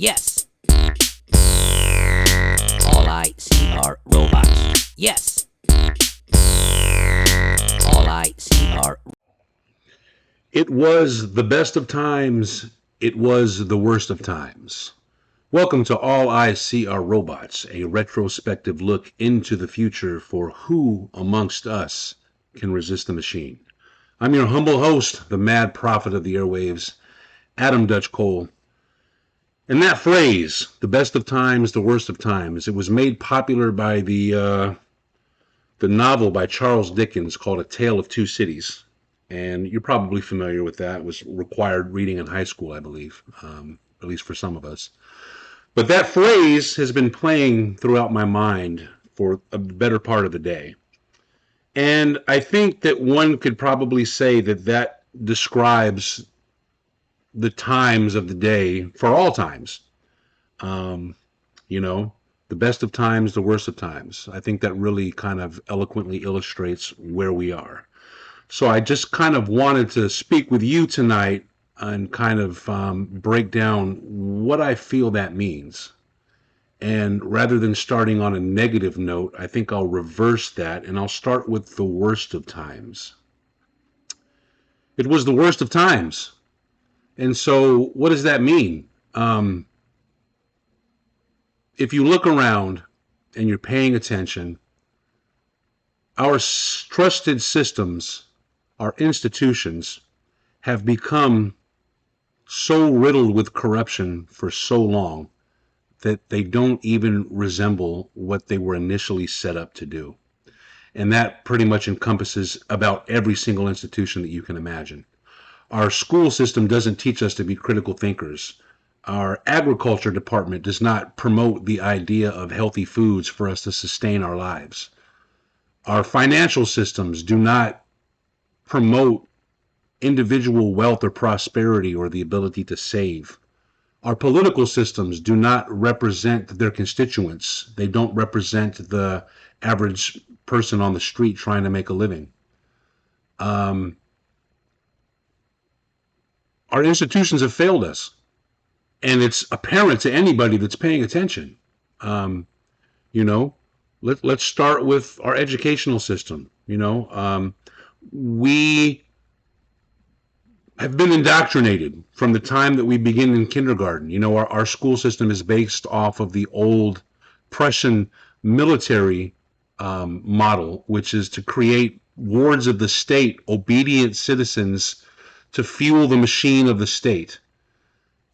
Yes. All I see are robots. Yes. All I see are. It was the best of times. It was the worst of times. Welcome to All I See Are Robots, a retrospective look into the future for who amongst us can resist the machine. I'm your humble host, the mad prophet of the airwaves, Adam Dutch Cole. And that phrase, the best of times, the worst of times, it was made popular by the novel by Charles Dickens called A Tale of Two Cities. And you're probably familiar with that. It was required reading in high school, I believe, at least for some of us. But that phrase has been playing throughout my mind for a better part of the day. And I think that one could probably say that that describes the times of the day for all times. Um, you know, the best of times, the worst of times. I think that really kind of eloquently illustrates where we are. So I just kind of wanted to speak with you tonight and kind of break down what I feel that means. And rather than starting on a negative note, I think I'll reverse that and I'll start with the worst of times. It was the worst of times. And so, what does that mean? Um, if you look around and you're paying attention, our trusted systems, our institutions, have become so riddled with corruption for so long that they don't even resemble what they were initially set up to do. And that pretty much encompasses about every single institution that you can imagine. Our school system doesn't teach us to be critical thinkers. Our agriculture department does not promote the idea of healthy foods for us to sustain our lives. Our financial systems do not promote individual wealth or prosperity or the ability to save. Our political systems do not represent their constituents. They don't represent the average person on the street trying to make a living. Um, our institutions have failed us, and it's apparent to anybody that's paying attention. Um, you know, let's start with our educational system. We have been indoctrinated from the time that we begin in kindergarten. Our school system is based off of the old Prussian military model, which is to create wards of the state, obedient citizens to fuel the machine of the state.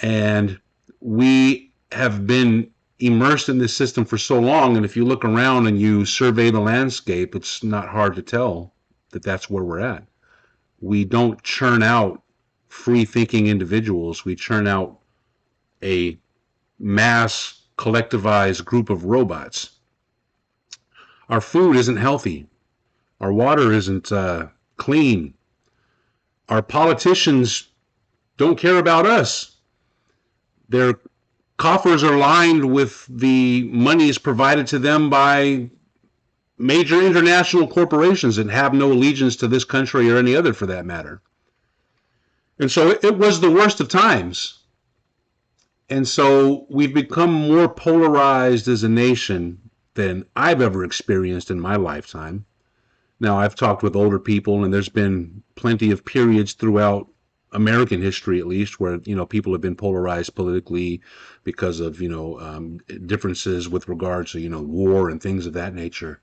And we have been immersed in this system for so long, and if you look around and you survey the landscape, it's not hard to tell that that's where we're at. We don't churn out free-thinking individuals. We churn out a mass collectivized group of robots. Our food isn't healthy. Our water isn't clean. Our politicians don't care about us. Their coffers are lined with the monies provided to them by major international corporations that have no allegiance to this country or any other for that matter. And so it was the worst of times. And so we've become more polarized as a nation than I've ever experienced in my lifetime. Now, I've talked with older people, and there's been plenty of periods throughout American history, at least, where people have been polarized politically because of differences with regards to war and things of that nature.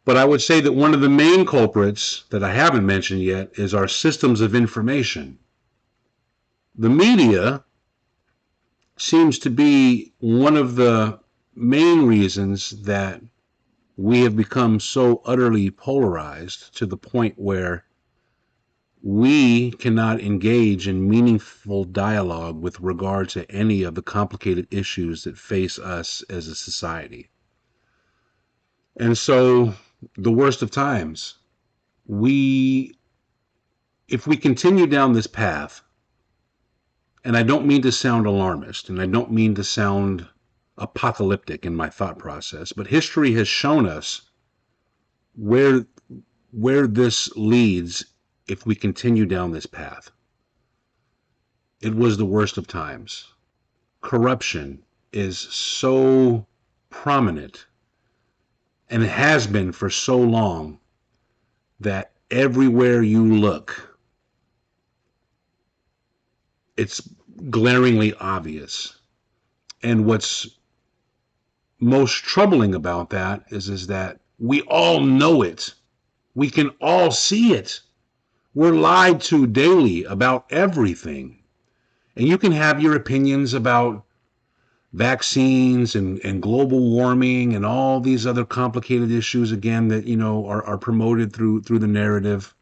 But I would say that one of the main culprits that I haven't mentioned yet is our systems of information. The media seems to be one of the main reasons that we have become so utterly polarized to the point where we cannot engage in meaningful dialogue with regard to any of the complicated issues that face us as a society. And so, the worst of times, if we continue down this path, and I don't mean to sound alarmist, and I don't mean to sound apocalyptic in my thought process, but history has shown us where this leads if we continue down this path. It was the worst of times. corruption is so prominent, and it has been for so long, that everywhere you look, it's glaringly obvious. And what's most troubling about that is that we all know it. We can all see it. We're lied to daily about everything. And you can have your opinions about vaccines and global warming and all these other complicated issues, again, that, are promoted through the narrative.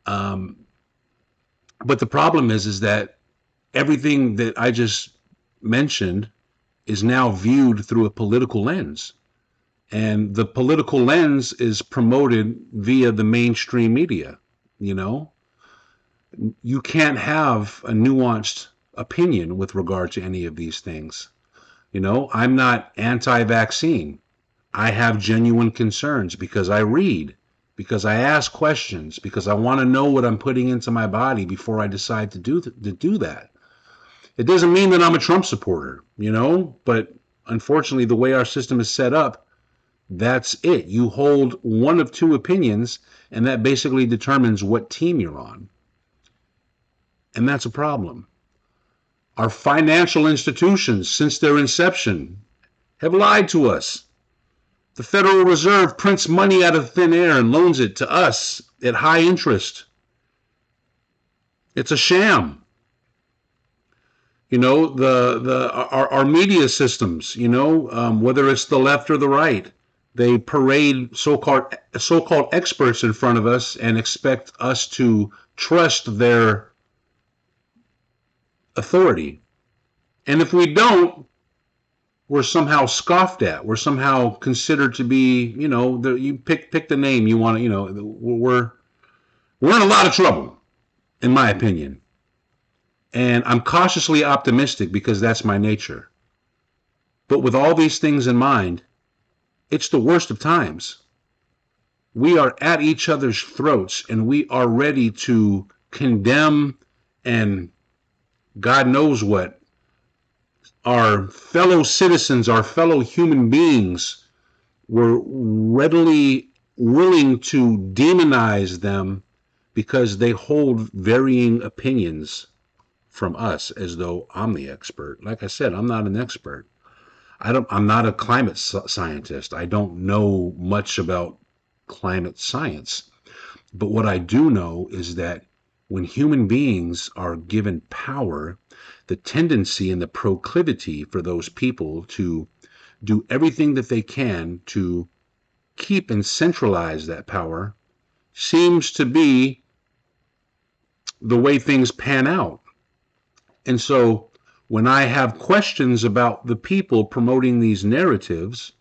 But the problem is that everything that I just mentioned is now viewed through a political lens. And the political lens is promoted via the mainstream media. You can't have a nuanced opinion with regard to any of these things. I'm not anti-vaccine. I have genuine concerns because I read, because I ask questions, because I want to know what I'm putting into my body before I decide to do that. It doesn't mean that I'm a Trump supporter, but unfortunately, the way our system is set up, that's it. You hold one of two opinions, and that basically determines what team you're on. And that's a problem. Our financial institutions, since their inception, have lied to us. The Federal Reserve prints money out of thin air and loans it to us at high interest. It's a sham. Our media systems, whether it's the left or the right, they parade so-called experts in front of us and expect us to trust their authority. And if we don't, we're somehow scoffed at. We're somehow considered to be, you pick the name you want to, we're in a lot of trouble, in my opinion. And I'm cautiously optimistic because that's my nature. But with all these things in mind, it's the worst of times. We are at each other's throats, and we are ready to condemn and God knows what our fellow citizens, our fellow human beings. We're readily willing to demonize them because they hold varying opinions from us, as though I'm the expert. Like I said, I'm not an expert. I'm not a climate scientist. I don't know much about climate science. But what I do know is that when human beings are given power, the tendency and the proclivity for those people to do everything that they can to keep and centralize that power seems to be the way things pan out. And so when I have questions about the people promoting these narratives,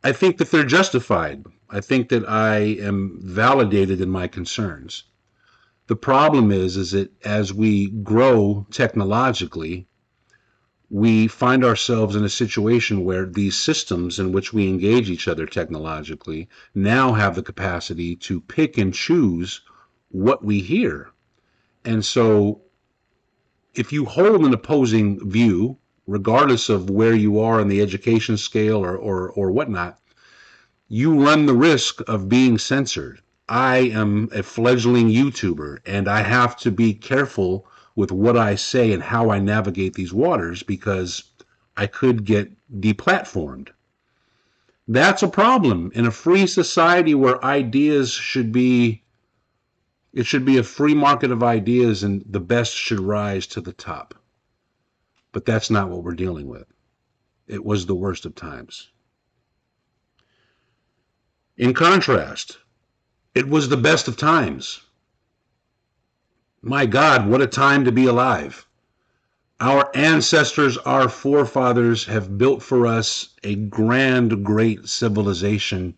I think that they're justified. I think that I am validated in my concerns. The problem is that as we grow technologically, we find ourselves in a situation where these systems in which we engage each other technologically now have the capacity to pick and choose what we hear. And so if you hold an opposing view, regardless of where you are in the education scale or whatnot, you run the risk of being censored. I am a fledgling YouTuber, and I have to be careful with what I say and how I navigate these waters because I could get deplatformed. That's a problem in a free society where ideas should be, it should be a free market of ideas and the best should rise to the top. But that's not what we're dealing with. It was the worst of times. In contrast, it was the best of times. My God, what a time to be alive. Our ancestors, our forefathers have built for us a grand, great civilization,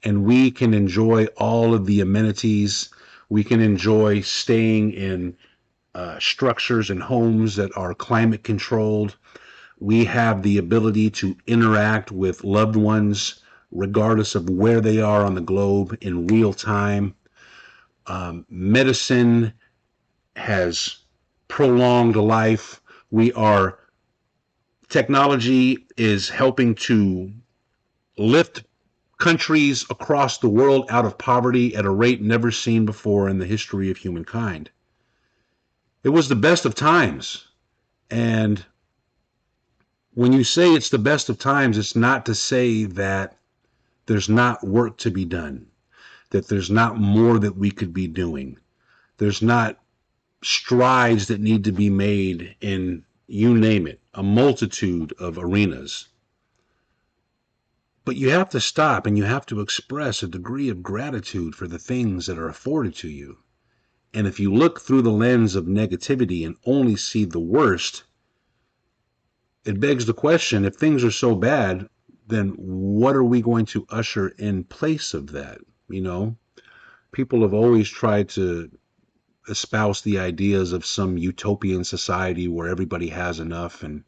and we can enjoy all of the amenities. We can enjoy staying in structures and homes that are climate controlled. We have the ability to interact with loved ones regardless of where they are on the globe in real time. Medicine has prolonged life. We are, technology is helping to lift countries across the world out of poverty at a rate never seen before in the history of humankind. It was the best of times. And when you say it's the best of times, it's not to say that there's not work to be done, that there's not more that we could be doing. There's not strides that need to be made in, you name it, a multitude of arenas. But you have to stop and you have to express a degree of gratitude for the things that are afforded to you. And if you look through the lens of negativity and only see the worst, it begs the question, if things are so bad, then what are we going to usher in place of that? You know, people have always tried to espouse the ideas of some utopian society where everybody has enough, and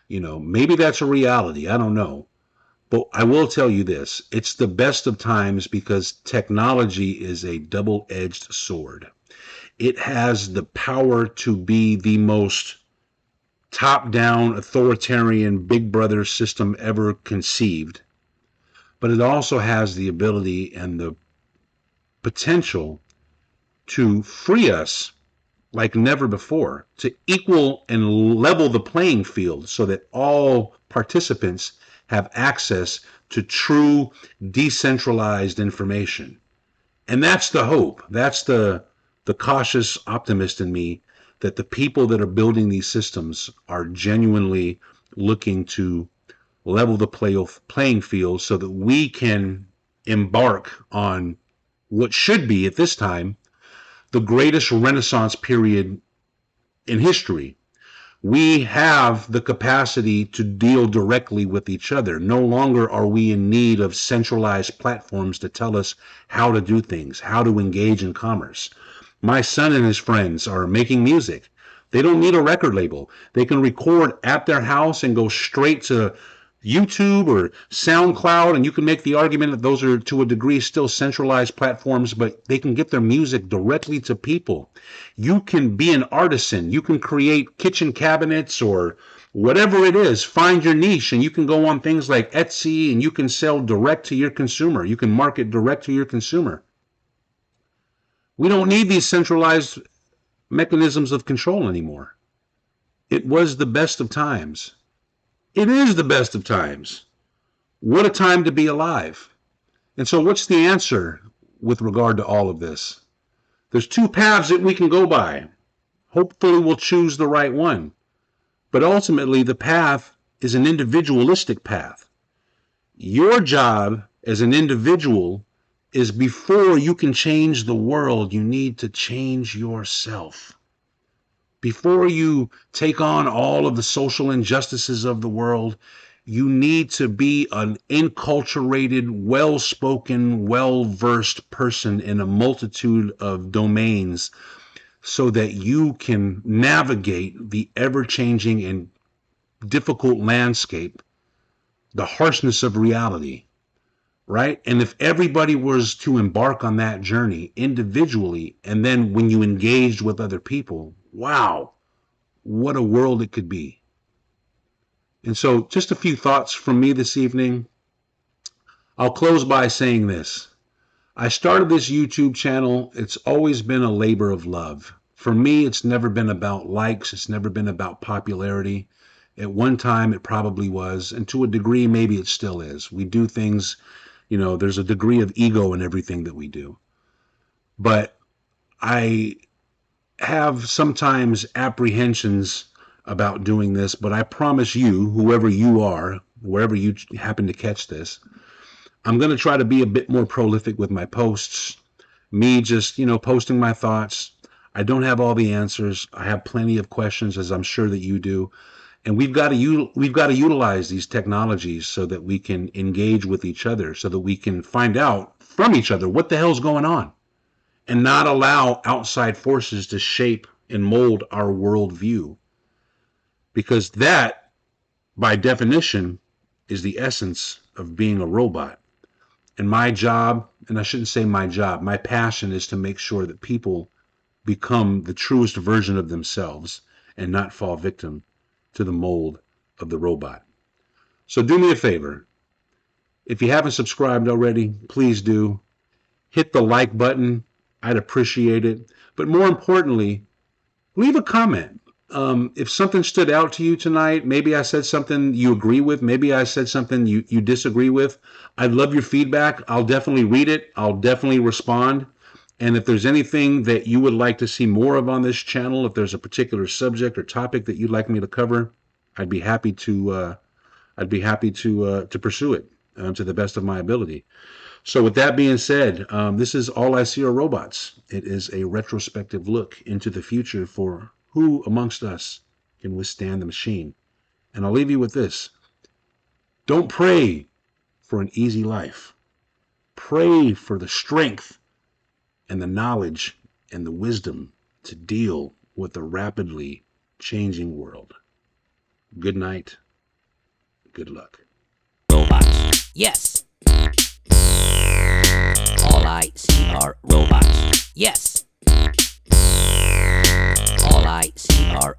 maybe that's a reality, I don't know. But I will tell you this, it's the best of times because technology is a double-edged sword. It has the power to be the most top-down authoritarian big brother system ever conceived, but it also has the ability and the potential to free us like never before, to equal and level the playing field so that all participants have access to true decentralized information. And that's the hope. That's the cautious optimist in me, that the people that are building these systems are genuinely looking to level the playing field so that we can embark on what should be, at this time, the greatest Renaissance period in history. We have the capacity to deal directly with each other. No longer are we in need of centralized platforms to tell us how to do things, how to engage in commerce. My son and his friends are making music. They don't need a record label. They can record at their house and go straight to YouTube or SoundCloud, and you can make the argument that those are to a degree still centralized platforms, but they can get their music directly to people. You can be an artisan. You can create kitchen cabinets or whatever it is. Find your niche, and you can go on things like Etsy, and you can sell direct to your consumer. You can market direct to your consumer. We don't need these centralized mechanisms of control anymore. It was the best of times. It is the best of times. What a time to be alive. And so what's the answer with regard to all of this? There's two paths that we can go by. Hopefully we'll choose the right one. But ultimately the path is an individualistic path. Your job as an individual is, before you can change the world, you need to change yourself. Before you take on all of the social injustices of the world, you need to be an enculturated, well-spoken, well-versed person in a multitude of domains so that you can navigate the ever-changing and difficult landscape, the harshness of reality, right? And if everybody was to embark on that journey individually, and then when you engaged with other people, wow, what a world it could be. And so just a few thoughts from me this evening. I'll close by saying this. I started this YouTube channel. It's always been a labor of love. For me, it's never been about likes. It's never been about popularity. At one time, it probably was. And to a degree, maybe it still is. We do things, there's a degree of ego in everything that we do. But I have sometimes apprehensions about doing this, but I promise you, whoever you are, wherever you happen to catch this, I'm going to try to be a bit more prolific with my posts, me just, posting my thoughts. I don't have all the answers. I have plenty of questions, as I'm sure that you do. And we've got to utilize these technologies so that we can engage with each other, so that we can find out from each other what the hell's going on, and not allow outside forces to shape and mold our worldview. Because that, by definition, is the essence of being a robot. And my job, and I shouldn't say my job, my passion is to make sure that people become the truest version of themselves and not fall victim to the mold of the robot. So do me a favor. If you haven't subscribed already, please do. Hit the like button. I'd appreciate it. But more importantly, leave a comment. If something stood out to you tonight, maybe I said something you agree with, maybe I said something you disagree with, I'd love your feedback. I'll definitely read it. I'll definitely respond. And if there's anything that you would like to see more of on this channel, if there's a particular subject or topic that you'd like me to cover, I'd be happy to pursue it to the best of my ability. So with that being said, this is All I See Are Robots. It is a retrospective look into the future for who amongst us can withstand the machine. And I'll leave you with this. Don't pray for an easy life. Pray for the strength and the knowledge and the wisdom to deal with a rapidly changing world. Good night. Good luck. Robots. Yes. All I see are robots. Yes. All I see are